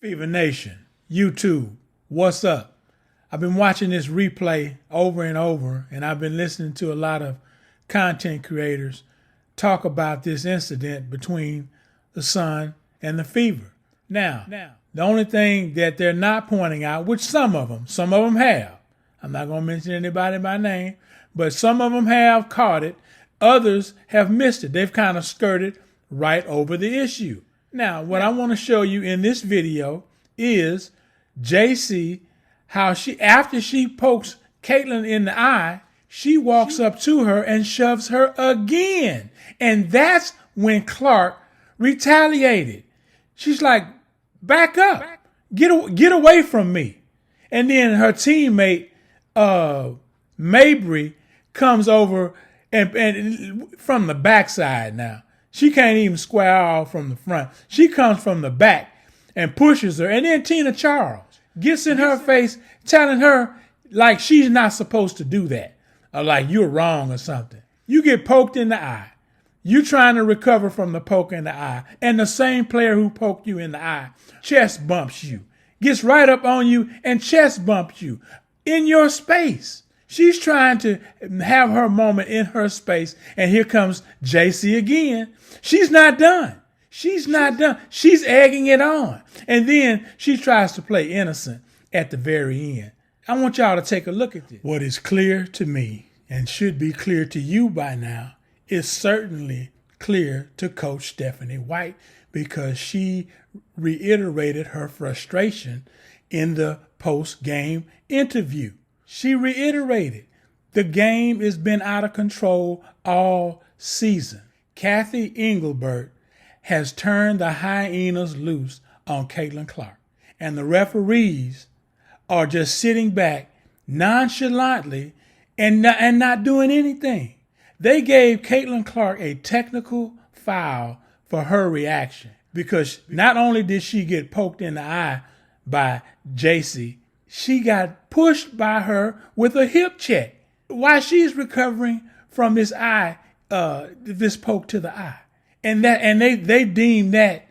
Fever Nation, YouTube, what's up? I've been watching this replay over and over, and I've been listening to a lot of content creators talk about this incident between the Sun and the Fever. Now, the only thing that they're not pointing out, which some of them have, I'm not going to mention anybody by name, but some of them have caught it. Others have missed it. They've kind of skirted right over the issue. Now, what I want to show you in this video is JC, how she, after she pokes Caitlyn in the eye, she walks up to her and shoves her again. And that's when Clark retaliated. She's like, back up, get away from me. And then her teammate, Mabry, comes over and from the backside now. She can't even square off from the front. She comes from the back and pushes her. And then Tina Charles gets in her face, telling her like she's not supposed to do that, or like you're wrong or something. You get poked in the eye. You trying to recover from the poke in the eye. And the same player who poked you in the eye chest bumps you, gets right up on you and chest bumps you in your space. She's trying to have her moment in her space. And here comes JC again. She's not done. She's egging it on. And then she tries to play innocent at the very end. I want y'all to take a look at this. What is clear to me and should be clear to you by now is certainly clear to Coach Stephanie White, because she reiterated her frustration in the post-game interview. She reiterated the game has been out of control all season. Cathy Englebert has turned the hyenas loose on Caitlin Clark, and the referees are just sitting back nonchalantly and not doing anything. They gave Caitlin Clark a technical foul for her reaction, because not only did she get poked in the eye by JC, she got pushed by her with a hip check while she's recovering from this this poke to the eye. And they deemed that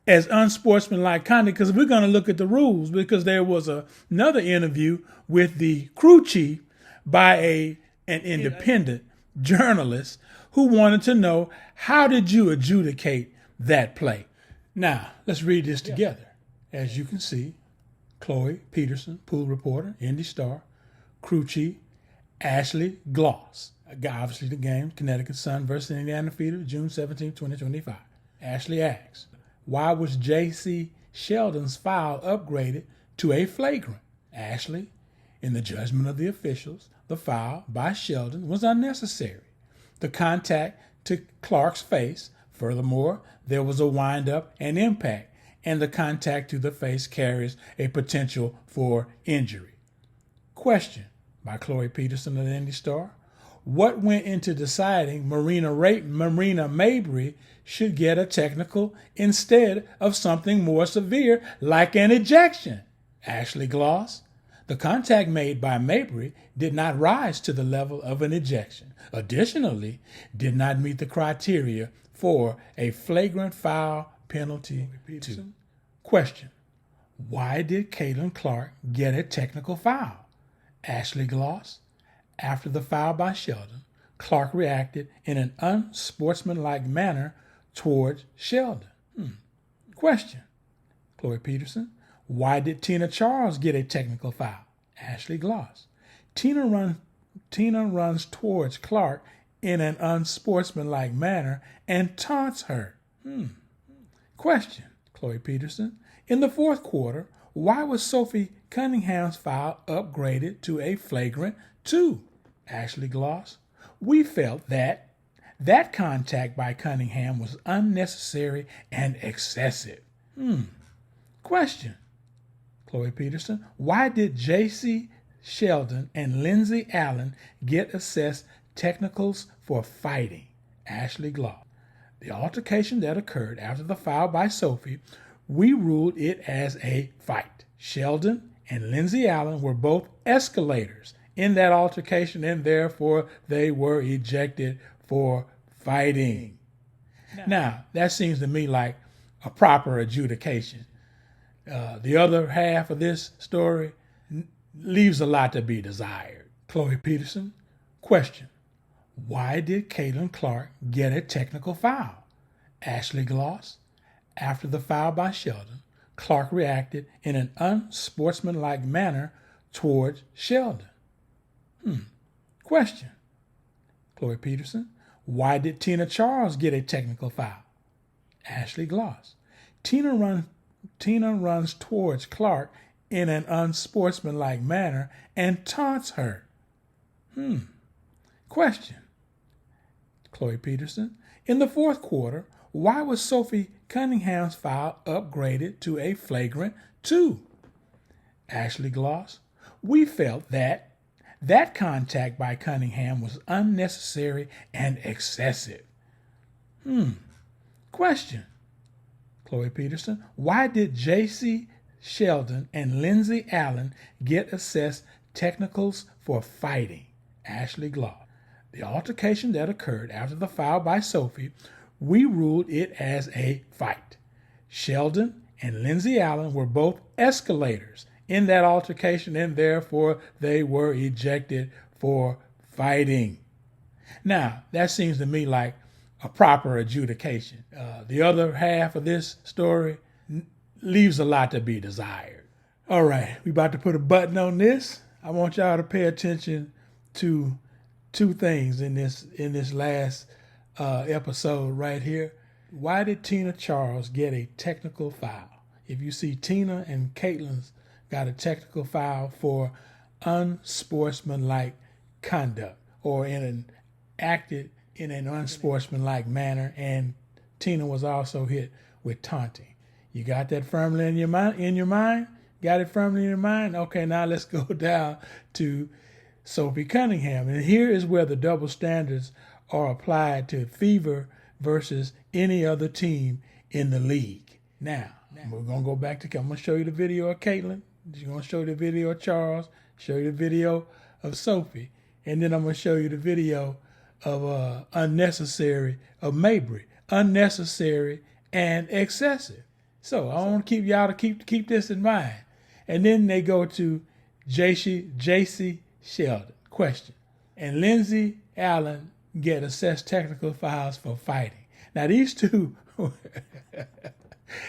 as unsportsmanlike conduct, because we're going to look at the rules, because there was another interview with the crew chief by an independent journalist who wanted to know, how did you adjudicate that play? Now, let's read this together. As you can see, Chloe Peterson, pool reporter, Indy Star, crew chief, Ashley Gloss. Obviously the game, Connecticut Sun versus Indiana Fever, June 17, 2025. Ashley asks, why was J.C. Sheldon's foul upgraded to a flagrant? Ashley, in the judgment of the officials, the foul by Sheldon was unnecessary. The contact to Clark's face, furthermore, there was a wind-up and impact, and the contact to the face carries a potential for injury. Question by Chloe Peterson of the Indy Star. What went into deciding Marina Mabry should get a technical instead of something more severe like an ejection? Ashley Gloss. The contact made by Mabry did not rise to the level of an ejection. Additionally, did not meet the criteria for a flagrant foul penalty. Question. Why did Caitlin Clark get a technical foul? Ashley Gloss. After the foul by Sheldon, Clark reacted in an unsportsmanlike manner towards Sheldon. Question. Chloe Peterson. Why did Tina Charles get a technical foul? Ashley Gloss. Tina runs towards Clark in an unsportsmanlike manner and taunts her. Question. Chloe Peterson. In the fourth quarter, why was Sophie Cunningham's foul upgraded to a flagrant 2? Ashley Gloss. We felt that contact by Cunningham was unnecessary and excessive. Question. Chloe Peterson. Why did J.C. Sheldon and Lindsay Allen get assessed technicals for fighting? Ashley Gloss. The altercation that occurred after the foul by Sophie, we ruled it as a fight. Sheldon and Lindsay Allen were both escalators in that altercation, and therefore they were ejected for fighting. Now, that seems to me like a proper adjudication. The other half of this story leaves a lot to be desired. Chloe Peterson, question: why did Caitlin Clark get a technical foul? Ashley Gloss, after the foul by Sheldon, Clark reacted in an unsportsmanlike manner towards Sheldon. Question: Chloe Peterson, why did Tina Charles get a technical foul? Ashley Gloss, Tina runs towards Clark in an unsportsmanlike manner and taunts her. Question: Chloe Peterson, in the fourth quarter, why was Sophie Cunningham's foul upgraded to a flagrant 2? Ashley Gloss, we felt that contact by Cunningham was unnecessary and excessive. Question: Chloe Peterson, why did J.C. Sheldon and Lindsay Allen get assessed technicals for fighting? Ashley Gloss, the altercation that occurred after the foul by Sophie, we ruled it as a fight. Sheldon and Lindsay Allen were both escalators in that altercation, and therefore they were ejected for fighting. Now, that seems to me like a proper adjudication. The other half of this story leaves a lot to be desired. All right, we about to put a button on this. I want y'all to pay attention to two things in this last episode right here. Why did Tina Charles get a technical foul? If you see Tina and Caitlin's got a technical foul for unsportsmanlike conduct, or acted in an unsportsmanlike manner, and Tina was also hit with taunting. You got that firmly in your mind? Got it firmly in your mind? Okay, now let's go down to Sophie Cunningham. And here is where the double standards are applied to Fever versus any other team in the league. Now we're going to go back to, I'm going to show you the video of Caitlin. I'm going to show you the video of Charles, show you the video of Sophie, and then I'm going to show you the video of Mabry. Unnecessary and excessive. So I want y'all to keep this in mind. And then they go to J.C. Sheldon. Question: and Lindsay Allen get assessed technical fouls for fighting. Now these two,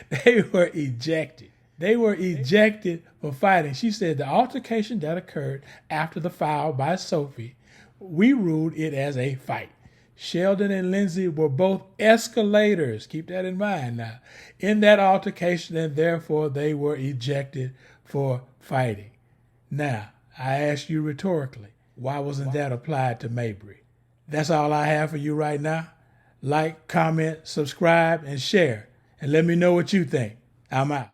they were ejected. They were ejected for fighting. She said the altercation that occurred after the foul by Sophie, we ruled it as a fight. Sheldon and Lindsay were both escalators. Keep that in mind now. In that altercation, and therefore they were ejected for fighting. Now, I ask you rhetorically, why wasn't that applied to Mabry? That's all I have for you right now. Like, comment, subscribe, and share. And let me know what you think. I'm out.